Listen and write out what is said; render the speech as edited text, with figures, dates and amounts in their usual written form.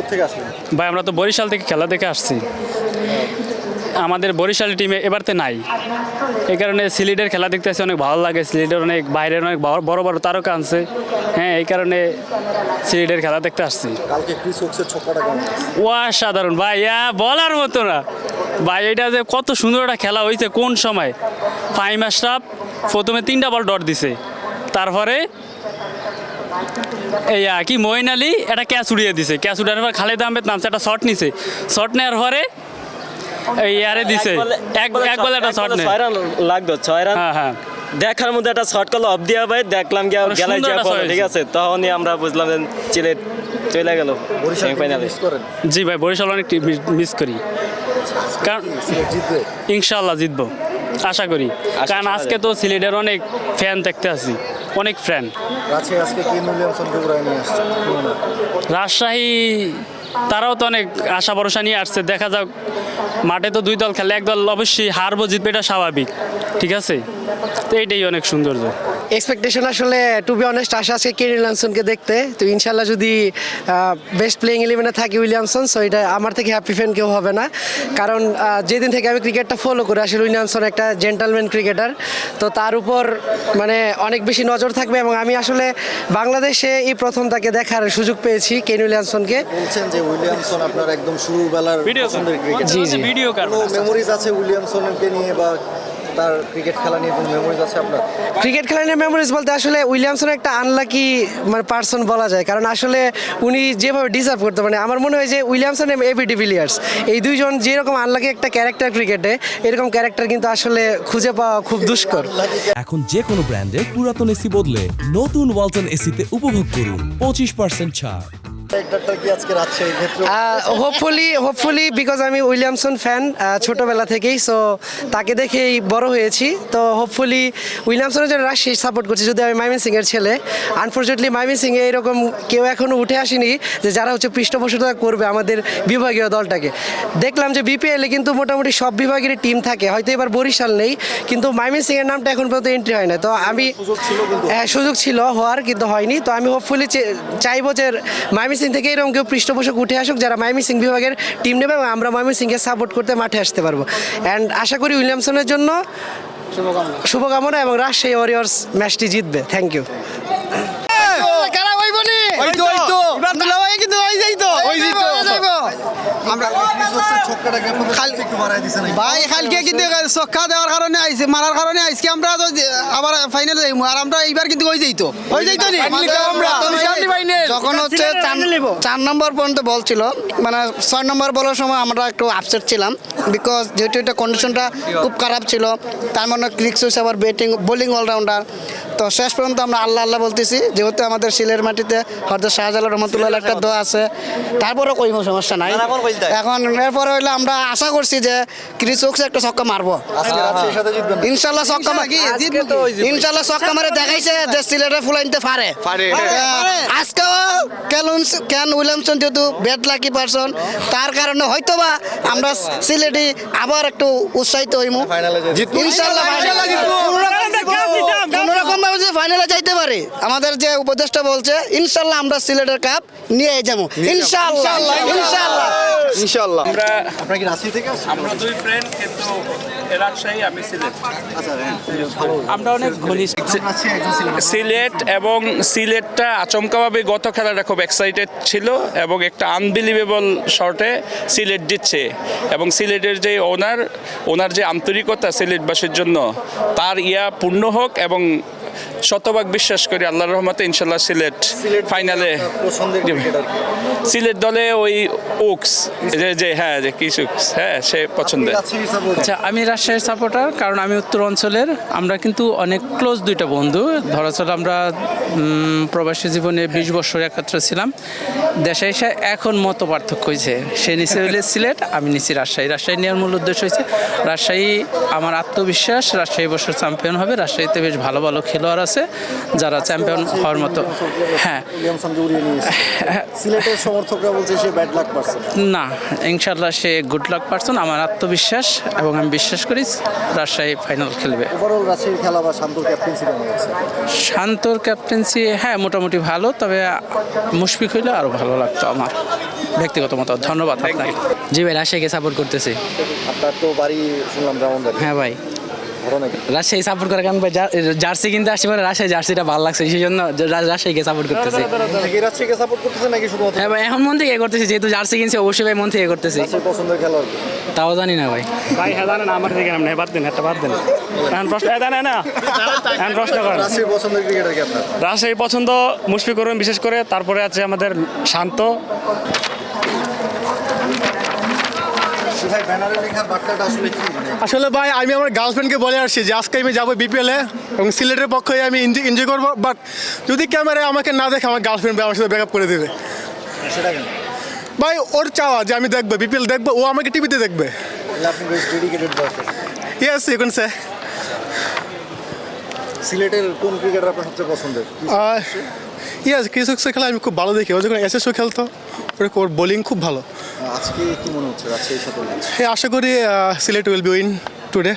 কোথেকে আসলেন? ভাই আমরা তো বরিশাল থেকে খেলা দেখে আসছি। আমাদের বরিশাল টিমে এবারতে নাই, এই কারণে সিলেটের খেলা দেখতে আসতে অনেক ভালো লাগে। সিলেটের অনেক বাইরের অনেক বড় বড় তারকা আনছে, হ্যাঁ, এই কারণে সিলেটের খেলা দেখতে আসছি। কালকে ক্রিস ওকসের ছক্কাটা কেমন? অসাধারণ ভাই, বলার মতো না ভাই। এটা যে কত সুন্দর একটা খেলা হয়েছে, কোন সময় ফাহিম আশরাফ প্রথমে 3টা বল ডট দিছে, তারপরে এই কি মঈন আলী একটা ক্যাচ উড়িয়ে দিছে, ক্যাচ উড়ানোর পর খালেদ আহমেদ নামছে একটা শট নিছে, শট নেওয়ার পরে এই আরে দিছে এক বলে একটা শট নেয়, 6 রান লাগতো, 6 রান। হ্যাঁ হ্যাঁ, দেখার মধ্যে একটা শর্ট করলো অফ দিয়া ভাই, দেখলাম কি গেলাই সুন্দর যা একটা ঠিক আছে, তখনই আমরা বুঝলাম যে সিলেট চলে গেল বরিশাল সেমিফাইনালে। মিস করেন? জি ভাই, বরিশাল অনেক মিস করি, কারণ সিলেট জিতবে? ইনশাল্লাহ জিতবো আশা করি, কারণ আজকে তো সিলেটের অনেক ফ্যান দেখতে আসি, অনেক ফ্যান। রাজশাহী আজকে কেন উইলিয়ামসনকে উড়ায় নিয়ে আসছে। রাজশাহী তারাও তো অনেক আশা ভরসা নিয়ে আসছে, দেখা যাক। মাঠে তো 2 দল খেলে, এক দল অবশ্যই হারবো জিতবে, এটা স্বাভাবিক, ঠিক আছে, তো এইটাই অনেক সৌন্দর্য। এক্সপেকটেশন আসলে টু বি অনেস্ট আশা আজকে কেন উইলিয়ামসনকে দেখতে, তো ইনশাল্লাহ যদি বেস্ট প্লেইং ইলেভেনে থাকে উইলিয়ামসন, সো এটা আমার থেকে হ্যাপি ফ্যান কেউ হবে না। কারণ যেদিন থেকে আমি ক্রিকেটটা ফলো করে আসলে উইলিয়ামসন একটা জেন্টালম্যান ক্রিকেটার, তো তার উপর মানে অনেক বেশি নজর থাকবে। এবং আমি আসলে বাংলাদেশে এই প্রথম তাকে দেখার সুযোগ পেয়েছি কেন উইলিয়ামসনকে। বলছেন যে উইলিয়ামসন আপনার একদম শুরুবেলার পছন্দের ক্রিকেটার। জি জি, ভিডিও কোনো মেমোরিজ আছে উইলিয়ামসনকে নিয়ে বা তার ক্রিকেট খেলা নিয়ে কোনো মেমোরিজ আছে আপনার? ক্রিকেট খেলা নিয়ে মেমোরিজ বলতে আসলে উইলিয়ামসন একটা আনলাকি মানে পার্সন বলা যায়, কারণ আসলে উনি যেভাবে ডিজার্ভ করতে, মানে আমার মনে হয় যে উইলিয়ামসন এবং এবি ডিভিলিয়ার্স এই দুইজন যেরকম আনলাকি একটা ক্যারেক্টার ক্রিকেটে, এরকম ক্যারেক্টার কিন্তু আসলে খুঁজে পাওয়া খুব দুষ্কর। এখন যে কোনো ব্র্যান্ডের পুরাতন এসি বদলে নতুন ওয়ালটন এসিতে উপভোগ করুন 25% ছাড়। ক্যারেক্টারটা কি আজকে রাজশাহীর ক্ষেত্রে? হোপফুলি বিকজ আমি উইলিয়ামসন ফ্যান ছোটোবেলা থেকেই, সো তাকে দেখেই বড় হয়েছি। তো হোপফুলি উইলিয়ামসনের জন্য রাজশাহী সাপোর্ট করছি, যদি আমি ময়মনসিংহের ছেলে। আনফর্চুনেটলি ময়মনসিংহে এরকম কেউ এখনও উঠে আসেনি যে যারা হচ্ছে পৃষ্ঠপোষকতা করবে আমাদের বিভাগীয় দলটাকে। দেখলাম যে বিপিএলে কিন্তু মোটামুটি সব বিভাগের টিম থাকে, হয়তো এবার বরিশাল নেই, কিন্তু ময়মনসিংহের নামটা এখন পর্যন্ত এন্ট্রি হয় না। তো আমি সুযোগ ছিল হওয়ার, কিন্তু হয়নি। তো আমি হোপফুলি চাইবো যে ময়মনসিংহ থেকে এরকম কেউ পৃষ্ঠপোষক উঠে আসুক যারা ময়মনসিংহ বিভাগের টিম নেবে, এবং আমরা ময়মনসিংহকে সাপোর্ট করতে মাঠে আসতে পারবো। অ্যান্ড আশা করি উইলিয়ামসনের জন্য শুভকামনা, এবং রাজশাহী ওয়ারিয়র্স ম্যাচটি জিতবে। Thank you. ভাই কালকে কিন্তু চক্কা দেওয়ার কারণে আইছে, মারার কারণে আইসকে আমরা আবার ফাইনালে যাইমু, আর আমরা এইবার কিন্তু হয়ে যাইতো নি। যখন হচ্ছে 4 নম্বর পর্যন্ত বল ছিল, মানে 6 নম্বর বলের সময় আমরা একটু আপসেট ছিলাম, বিকজ যেহেতু এটা কন্ডিশনটা খুব খারাপ ছিল, তার মানে ক্লিক্স হয়েছে আবার ব্যাটিং বোলিং অলরাউন্ডার। তো শেষ পর্যন্ত আমরা আল্লাহ আল্লাহ বলতেছি, যেহেতু আমাদের সিলের মাটিতে হয়তো শাহজালাল রহমতুল্লাহ একটা দোয়া আছে, তারপরেও কোনো সমস্যা নাই। এখন এরপরে হইলে আমরা আশা করছি যে ক্রিস ওকস একটা ছক্কা মারবো ইনশাল্লাহ, ছক্কা ইনশাল্লাহ ছক্কা মারে দেখাইছে যে সিলেটে ফুলাইতে পারে। আজকেও কেন উইলিয়ামসন যেহেতু ব্যাট লাকি পারসন, তার কারণে হয়তোবা আমরা সিলেটি আবার একটু উৎসাহিত হইমু ইনশাল্লাহ। কোনোরকম ভাবে যে ফাইনালে যাইতে পারে, আমাদের যে উপদেষ্টা বলছে, ইনশাল্লাহ আমরা সিলেটের কাপ নিয়ে যাবো ইনশাল্লাহ ইনশাল্লাহ ইনশাল্লাহ। আপনারা কি রাজশাহী থেকে আসছেন? আমরা 2 ফ্রেন্ড, কিন্তু রাজশাহী, আমি সিলেট। আমরা অনেক ঘনিষ্ঠ। সিলেট এবং সিলেটটা আচমকাভাবে গত খেলাটা খুব এক্সাইটেড ছিল, এবং একটা আনবিলিভেবল শটে সিলেট দিচ্ছে, এবং সিলেটের যে ওনার যে আন্তরিকতা সিলেটবাসীর জন্য, তার পূর্ণ হোক, এবং শতভাগ বিশ্বাস করি আল্লাহর রহমতে ইনশাল্লাহ সিলেট ফাইনালে। সিলেট দলে ওই ওকস যে কিছু সে পছন্দের। আচ্ছা, আমি রাজশাহীর সাপোর্টার, কারণ আমি উত্তর অঞ্চলের। আমরা কিন্তু অনেক ক্লোজ 2টা বন্ধু। ধরাচল আমরা প্রবাসী জীবনে 20 বছর একত্র ছিলাম। দেশে এসে এখন মত পার্থক্য হয়েছে, সে নিচে হইলে সিলেট, আমি নিচে রাজশাহী। রাজশাহী নেওয়ার মূল উদ্দেশ্য হয়েছে রাজশাহী, আমার আত্মবিশ্বাস রাজশাহী বছর চ্যাম্পিয়ন হবে। রাজশাহীতে বেশ ভালো ভালো খেলোয়াড় আছে যারা চ্যাম্পিয়ন হওয়ার মতো। হ্যাঁ, সিলেটের সমর্থকরা বলছে সে ব্যাড লাক পারসন। না, ইনশাল্লাহ সে গুড লাক পারসন। আমার আত্মবিশ্বাস, এবং আমি বিশ্বাস করি রাজশাহী ফাইনাল খেলবে। ওভারঅল রাজশাহীর খেলা বা শান্তর ক্যাপ্টেন্সি কেমন আছে? শান্তর ক্যাপ্টেন্সি মোটামুটি ভালো, তবে মুশফিক হইলে আরও ভালো লাগতো আমার। ব্যক্তিগত মতামত। ধন্যবাদ আপনাকে। জি ভাই, রাজশাহীকে সাপোর্ট করতেছি। আপনার তো বাড়ি শুনলাম ব্রাহ্মণবাড়ি, হ্যাঁ ভাই, ঘটনা কি? রাজশাহী সাপোর্ট করার কারণ ভাই জার্সি কিনতে আসছি, পরে রাজশাহী জার্সিটা ভালো লাগছে, সেই জন্য রাজশাহীকে সাপোর্ট করতেছি। থেকে রাজশাহীকে সাপোর্ট করতেছেন নাকি শুধুমাত্র হ্যাঁ ভাই, এখন মন থেকে করতেছি, যেহেতু জার্সি কিনছি অবশ্যই ভাই মন থেকে করতেছি। রাজশাহীর পছন্দের খেলোয়াড় কে? তাও জানি না ভাই। ভাই হ্যাঁ জানেন আমার থেকে কেমন বাদ দেন, একটা বাদ দেন। এখন প্রশ্ন না এখন প্রশ্ন করেন। রাজশাহীর পছন্দের ক্রিকেটার কি আপনার? রাজশাহী পছন্দ মুশফিকুর রহিম বিশেষ করে, তারপরে আছে আমাদের শান্ত। ভাই ব্যানারে লেখা বার্তাটা আসলে কি? আসলে ভাই আমি আমার গার্লফ্রেন্ডকে বলে আসছি যে আজকে আমি যাবো বিপিএলে এবং সিলেটের পক্ষে আমি এনজয় করবো, বাট যদি ক্যামেরায় আমাকে না দেখে আমার গার্লফ্রেন্ড আমার সাথে ব্রেকআপ করে দেবে। সেটা কেন? ভাই ওর চাওয়া যে আমি দেখবো বিপিএল দেখবো, ও আমাকে টিভিতে দেখবে। তাহলে আপনি বেশ ডেডিকেটেড বয়সে। Yes you can say. সিলেটের কোন ক্রিকেটার আপনার সবচেয়ে পছন্দের? ইয়েস কৃষক খেলা আমি খুব ভালো দেখি, ও যখন এসএসও খেলতো ওর বোলিং খুব ভালো। আজকে কি মনে হচ্ছে রাজশাহীর সাথে ম্যাচ? হ্যাঁ আশা করি Sylhet will be win today.